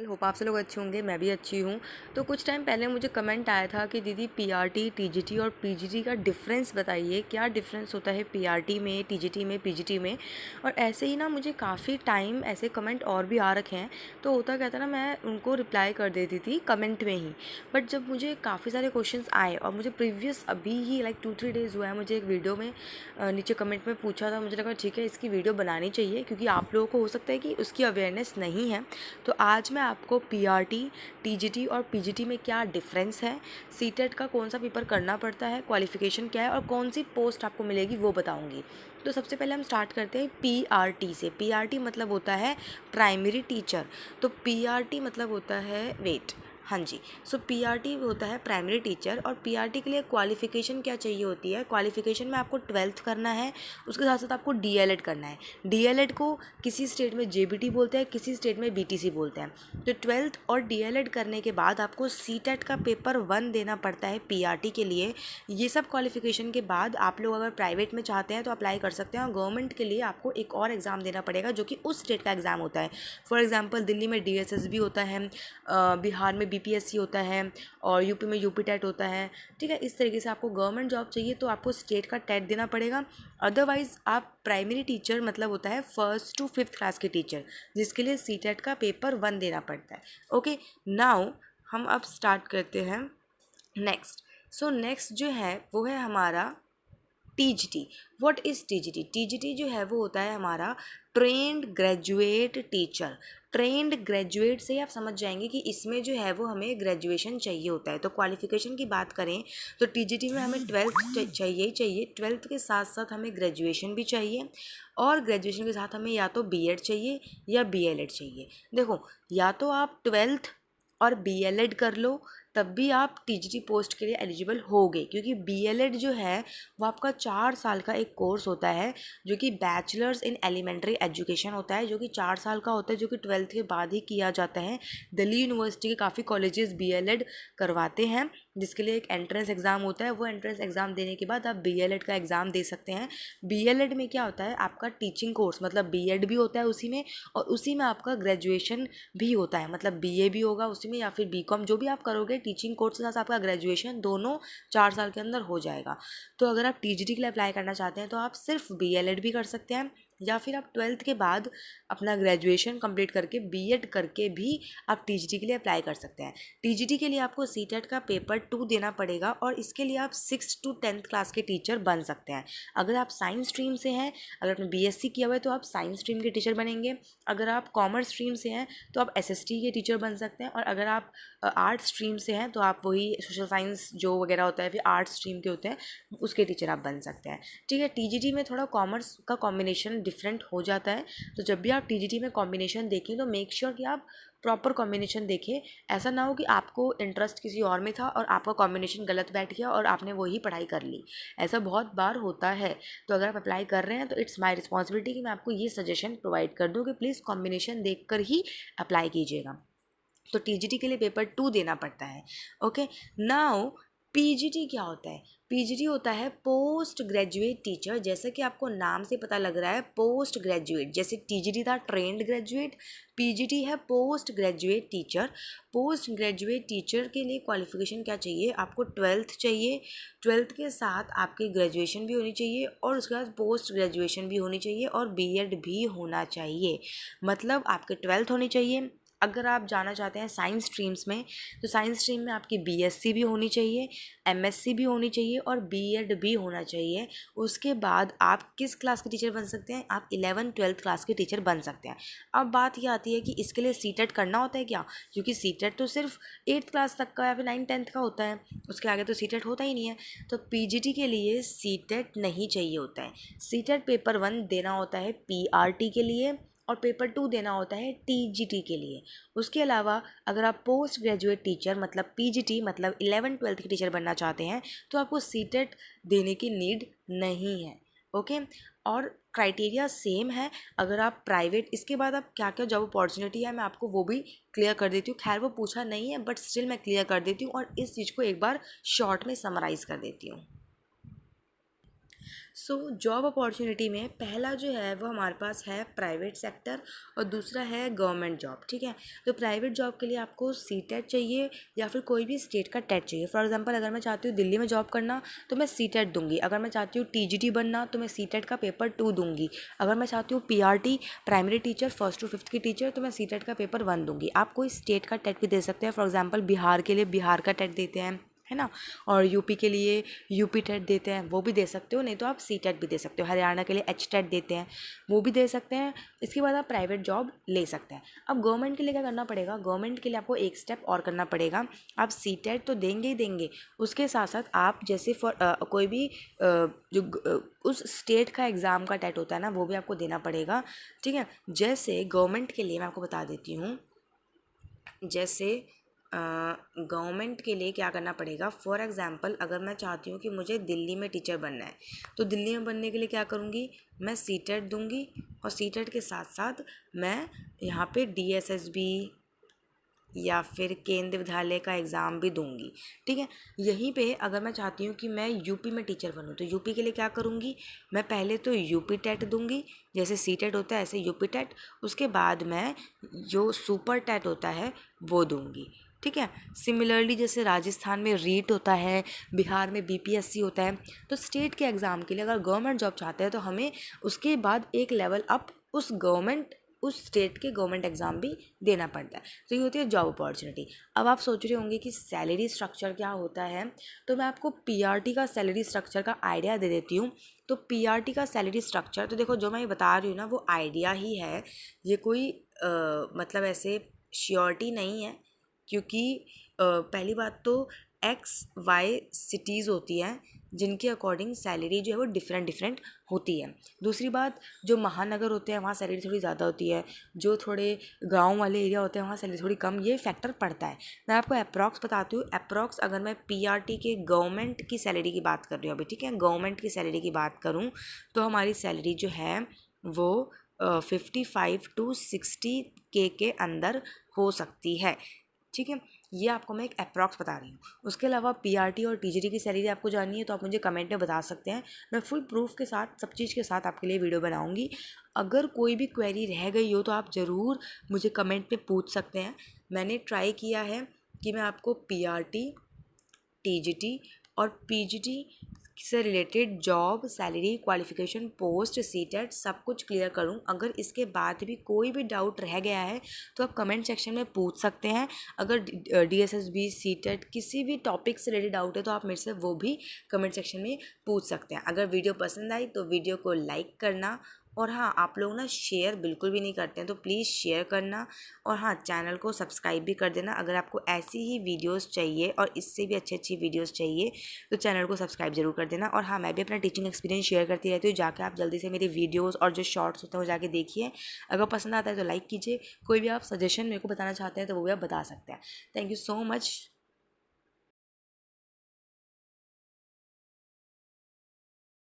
Hope आप सब लोग अच्छे होंगे, मैं भी अच्छी हूँ। तो कुछ टाइम पहले मुझे कमेंट आया था कि दीदी पीआरटी, टीजीटी और पीजीटी का डिफरेंस बताइए, क्या डिफरेंस होता है पीआरटी में, टीजीटी में, पीजीटी में। और ऐसे ही ना मुझे काफ़ी टाइम ऐसे कमेंट और भी आ रखे हैं, तो होता क्या था ना, मैं उनको रिप्लाई कर देती थी कमेंट में ही। बट जब मुझे काफ़ी सारे क्वेश्चंस आए और मुझे प्रीवियस अभी ही लाइक 2-3 डेज़ हुआ है, मुझे एक वीडियो में नीचे कमेंट में पूछा था, मुझे लगा ठीक है इसकी वीडियो बनानी चाहिए क्योंकि आप लोगों को हो सकता है कि उसकी अवेयरनेस नहीं है। तो आज मैं आपको पीआरटी, टीजीटी और पीजीटी में क्या डिफरेंस है, सीटेट का कौन सा पेपर करना पड़ता है, क्वालिफिकेशन क्या है और कौन सी पोस्ट आपको मिलेगी वो बताऊंगी। तो सबसे पहले हम स्टार्ट करते हैं पीआरटी से। पीआरटी मतलब होता है प्राइमरी टीचर। तो पीआरटी मतलब होता है वेट, हाँ जी। सो पीआरटी होता है प्राइमरी टीचर। और पीआरटी के लिए क्वालिफ़िकेशन क्या चाहिए होती है, क्वालिफ़िकेशन में आपको 12th करना है, उसके साथ साथ आपको डीएलएड करना है। डीएलएड को किसी स्टेट में जेबीटी बोलते हैं, किसी स्टेट में बीटीसी बोलते हैं। तो 12th और डीएलएड करने के बाद आपको सीटेट का पेपर 1 देना पड़ता है पीआरटी के लिए। ये सब क्वालिफ़िकेशन के बाद आप लोग अगर प्राइवेट में चाहते हैं तो अप्लाई कर सकते हैं, और गवर्नमेंट के लिए आपको एक और एग्ज़ाम देना पड़ेगा जो कि उस स्टेट का एग्ज़ाम होता है। फॉर एग्जाम्पल दिल्ली में डीएसएसबी होता है, बिहार में बीपीएससी होता है और यूपी में यूपी टेट होता है। ठीक है, इस तरीके से आपको गवर्नमेंट जॉब चाहिए तो आपको स्टेट का टेट देना पड़ेगा। अदरवाइज़ आप प्राइमरी टीचर मतलब होता है 1st to 5th क्लास के टीचर, जिसके लिए सीटेट का पेपर 1 देना पड़ता है। ओके, नाउ हम अब स्टार्ट करते हैं नेक्स्ट। सो नेक्स्ट जो है वो है हमारा TGT. What is TGT? TGT जो है वो होता है हमारा trained graduate teacher. Trained graduate से ही आप समझ जाएंगे कि इसमें जो है वो हमें ग्रेजुएशन चाहिए होता है। तो क्वालिफ़िकेशन की बात करें तो टीजीटी में हमें 12th चाहिए ही चाहिए, 12th के साथ साथ हमें ग्रेजुएशन भी चाहिए, और ग्रेजुएशन के साथ हमें या तो बीएड चाहिए या बीएलएड चाहिए। देखो, या तो आप 12th और बीएलएड कर लो तब भी आप टीजीटी पोस्ट के लिए एलिजिबल होगे, क्योंकि बीएलएड जो है वो आपका 4 साल का एक कोर्स होता है जो कि बैचलर्स इन एलिमेंट्री एजुकेशन होता है, जो कि 4 साल का होता है, जो कि 12th के बाद ही किया जाता है। दिल्ली यूनिवर्सिटी के काफ़ी कॉलेजेस बीएलएड करवाते हैं, जिसके लिए एक एंट्रेंस एग्ज़ाम होता है। वो एंट्रेंस एग्ज़ाम देने के बाद आप बीएलएड का एग्ज़ाम दे सकते हैं। बीएलएड में क्या होता है, आपका टीचिंग कोर्स मतलब बीएड भी होता है उसी में, और उसी में आपका ग्रेजुएशन भी होता है, मतलब बीए भी होगा उसी में या फिर बीकॉम, जो भी आप करोगे टीचिंग कोर्स के साथ आपका ग्रेजुएशन दोनों 4 साल के अंदर हो जाएगा। तो अगर आप टीजीटी के लिए अप्लाई करना चाहते हैं तो आप सिर्फ बीएलएड भी कर सकते हैं, या फिर आप 12th के बाद अपना ग्रेजुएशन कंप्लीट करके बीएड करके भी आप टीजीटी के लिए अप्लाई कर सकते हैं। टीजीटी के लिए आपको सीटेट का पेपर 2 देना पड़ेगा, और इसके लिए आप 6th to 10th क्लास के टीचर बन सकते हैं। अगर आप साइंस स्ट्रीम से हैं, अगर आपने बीएससी किया हुआ है तो आप साइंस स्ट्रीम के टीचर बनेंगे। अगर आप कॉमर्स स्ट्रीम से हैं तो आप एसएसटी के टीचर बन सकते हैं, और अगर आप आर्ट्स स्ट्रीम से हैं तो आप वही सोशल साइंस जो वगैरह होता है, फिर आर्ट्स स्ट्रीम के होते हैं, उसके टीचर आप बन सकते हैं। ठीक है, टीजीटी में थोड़ा कॉमर्स का कॉम्बिनेशन डिफरेंट हो जाता है, तो जब भी आप टीजीटी में कॉम्बिनेशन देखें तो मेक श्योर कि आप प्रॉपर कॉम्बिनेशन देखें। ऐसा ना हो कि आपको इंटरेस्ट किसी और में था और आपका कॉम्बिनेशन गलत बैठ गया और आपने वही पढ़ाई कर ली, ऐसा बहुत बार होता है। तो अगर आप अप्लाई कर रहे हैं तो इट्स माय रिस्पॉन्सिबिलिटी कि मैं आपको ये सजेशन प्रोवाइड कर दूँ कि प्लीज़ कॉम्बिनेशन देखकर ही अप्लाई कीजिएगा। तो टीजीटी के लिए पेपर 2 देना पड़ता है। ओके, नाउ पीजीटी क्या होता है? पीजीटी होता है पोस्ट ग्रेजुएट टीचर। जैसे कि आपको नाम से पता लग रहा है पोस्ट ग्रेजुएट, जैसे टीजीटी था ट्रेंड ग्रेजुएट, पीजीटी है post graduate teacher. Post graduate teacher के लिए क्वालिफिकेशन क्या चाहिए? आपको 12th चाहिए, 12th के साथ आपकी ग्रेजुएशन भी होनी चाहिए, और उसके बाद पोस्ट ग्रेजुएशन भी होनी चाहिए, और बीएड भी होना चाहिए। मतलब आपके 12th होनी चाहिए। अगर आप जाना चाहते हैं साइंस स्ट्रीम्स में तो साइंस स्ट्रीम में आपकी बीएससी भी होनी चाहिए, एमएससी भी होनी चाहिए, और बीएड भी होना चाहिए। उसके बाद आप किस क्लास के टीचर बन सकते हैं? आप 11th-12th क्लास के टीचर बन सकते हैं। अब बात ये आती है कि इसके लिए सीटेट करना होता है क्या? क्योंकि सीटेट तो सिर्फ 8th क्लास तक का या फिर 9th-10th का होता है, उसके आगे तो सीटेट होता ही नहीं है। तो पीजीटी के लिए सीटेट नहीं चाहिए होता है। सीटेट पेपर 1 देना होता है पीआरटी के लिए, और पेपर 2 देना होता है टीजीटी के लिए। उसके अलावा अगर आप पोस्ट ग्रेजुएट टीचर मतलब पीजीटी मतलब 11th-12th के टीचर बनना चाहते हैं तो आपको सीटेट देने की नीड नहीं है। ओके, और क्राइटेरिया सेम है। अगर आप प्राइवेट, इसके बाद आप क्या क्या जॉब अपॉर्चुनिटी है मैं आपको वो भी क्लियर कर देती हूँ। खैर वो पूछा नहीं है बट स्टिल मैं क्लियर कर देती हूँ, और इस चीज़ को एक बार शॉर्ट में समराइज़ कर देती हूँ। सो जॉब अपॉर्चुनिटी में पहला जो है वो हमारे पास है प्राइवेट सेक्टर और दूसरा है गवर्नमेंट जॉब, ठीक है। तो प्राइवेट जॉब के लिए आपको सीटेट चाहिए या फिर कोई भी स्टेट का टेट चाहिए। फॉर एग्जांपल अगर मैं चाहती हूँ दिल्ली में जॉब करना तो मैं सीटेट दूंगी, अगर मैं चाहती हूँ टीजीटी बनना तो मैं सीटेट का पेपर 2 दूंगी, अगर मैं चाहती हूँ PRT primary teacher 1st to 5th की टीचर तो मैं सीटेट का पेपर 1 दूंगी। आप कोई स्टेट का टेट भी दे सकते हैं, फॉर एग्जाम्पल बिहार के लिए बिहार का टेट देते हैं, है ना, और यूपी के लिए यूपी टेट देते हैं, वो भी दे सकते हो, नहीं तो आप सी टेट भी दे सकते हो। हरियाणा के लिए एच टेट देते हैं, वो भी दे सकते हैं। इसके बाद आप प्राइवेट जॉब ले सकते हैं। अब गवर्नमेंट के लिए क्या करना पड़ेगा, गवर्नमेंट के लिए आपको एक स्टेप और करना पड़ेगा। आप सी टेट तो देंगे ही देंगे, उसके साथ साथ आप जैसे कोई भी उस स्टेट का एग्ज़ाम का टेट होता है ना, वो भी आपको देना पड़ेगा, ठीक है। जैसे गवर्नमेंट के लिए मैं आपको बता देती हूँ, जैसे गवर्नमेंट के लिए क्या करना पड़ेगा। फॉर एग्ज़ाम्पल अगर मैं चाहती हूँ कि मुझे दिल्ली में टीचर बनना है तो दिल्ली में बनने के लिए क्या करूँगी, मैं सीटेट दूँगी और सीटेट के साथ साथ मैं यहाँ पे डीएसएसबी या फिर केंद्रीय विद्यालय का एग्ज़ाम भी दूंगी, ठीक है। यहीं पे अगर मैं चाहती हूँ कि मैं यूपी में टीचर बनूँ तो यूपी के लिए क्या करूँगी, मैं पहले तो यूपी टेट दूंगी, जैसे सी टेट होता है ऐसे यूपी टेट, उसके बाद मैं जो सुपर टेट होता है वो दूंगी, ठीक है। सिमिलरली जैसे राजस्थान में रीट होता है, बिहार में बीपीएससी होता है, तो स्टेट के एग्ज़ाम के लिए अगर गवर्नमेंट जॉब चाहते हैं तो हमें उसके बाद एक लेवल अप उस स्टेट के गवर्नमेंट एग्ज़ाम भी देना पड़ता है। तो ये होती है जॉब अपॉर्चुनिटी। अब आप सोच रहे होंगे कि सैलरी स्ट्रक्चर क्या होता है, तो मैं आपको पीआरटी का सैलरी स्ट्रक्चर का आइडिया दे देती हूँ। तो पीआरटी का सैलरी स्ट्रक्चर तो देखो, जो मैं ये बता रही हूँ ना वो आइडिया ही है, ये कोई मतलब ऐसे श्योरिटी नहीं है, क्योंकि पहली बात तो एक्स वाई सिटीज़ होती हैं जिनके अकॉर्डिंग सैलरी जो है वो डिफरेंट होती है। दूसरी बात, जो महानगर होते हैं वहाँ सैलरी थोड़ी ज़्यादा होती है, जो थोड़े गांव वाले एरिया होते हैं वहाँ सैलरी थोड़ी कम, ये फैक्टर पड़ता है। मैं आपको अप्रॉक्स बताती हूँ। अप्रॉक्स अगर मैं पीआरटी के गवर्नमेंट की सैलरी की बात कर रही हूँ अभी, ठीक है, गवर्नमेंट की सैलरी की बात करूँ तो हमारी सैलरी जो है वो 55 to 60 के अंदर हो सकती है, ठीक है। ये आपको मैं एक अप्रॉक्स बता रही हूँ। उसके अलावा पीआरटी और टीजीटी की सैलरी आपको जाननी है तो आप मुझे कमेंट में बता सकते हैं, मैं फुल प्रूफ के साथ सब चीज़ के साथ आपके लिए वीडियो बनाऊँगी। अगर कोई भी क्वेरी रह गई हो तो आप ज़रूर मुझे कमेंट में पूछ सकते हैं। मैंने ट्राई किया है कि मैं आपको पीआरटी, टीजीटी और पीजीटी से related job, salary, qualification, post, CTET सब कुछ क्लियर करूं। अगर इसके बाद भी कोई भी डाउट रह गया है तो आप कमेंट सेक्शन में पूछ सकते हैं। अगर डीएसएसबी, सीटेट किसी भी टॉपिक से रिलेटेड डाउट है तो आप मेरे से वो भी कमेंट सेक्शन में पूछ सकते हैं। अगर वीडियो पसंद आई तो वीडियो को लाइक करना, और हाँ, आप लोग ना शेयर बिल्कुल भी नहीं करते हैं तो प्लीज़ शेयर करना, और हाँ, चैनल को सब्सक्राइब भी कर देना। अगर आपको ऐसी ही वीडियोस चाहिए और इससे भी अच्छी वीडियोस चाहिए तो चैनल को सब्सक्राइब जरूर कर देना। और हाँ, मैं भी अपना टीचिंग एक्सपीरियंस शेयर करती रहती हूँ, जाके आप जल्दी से मेरी वीडियोज़ और जो शॉर्ट्स होते हैं वो जाके देखिए। अगर पसंद आता है तो लाइक कीजिए, कोई भी आप सजेशन मेरे को बताना चाहते हैं तो वो भी आप बता सकते हैं। Thank you so much.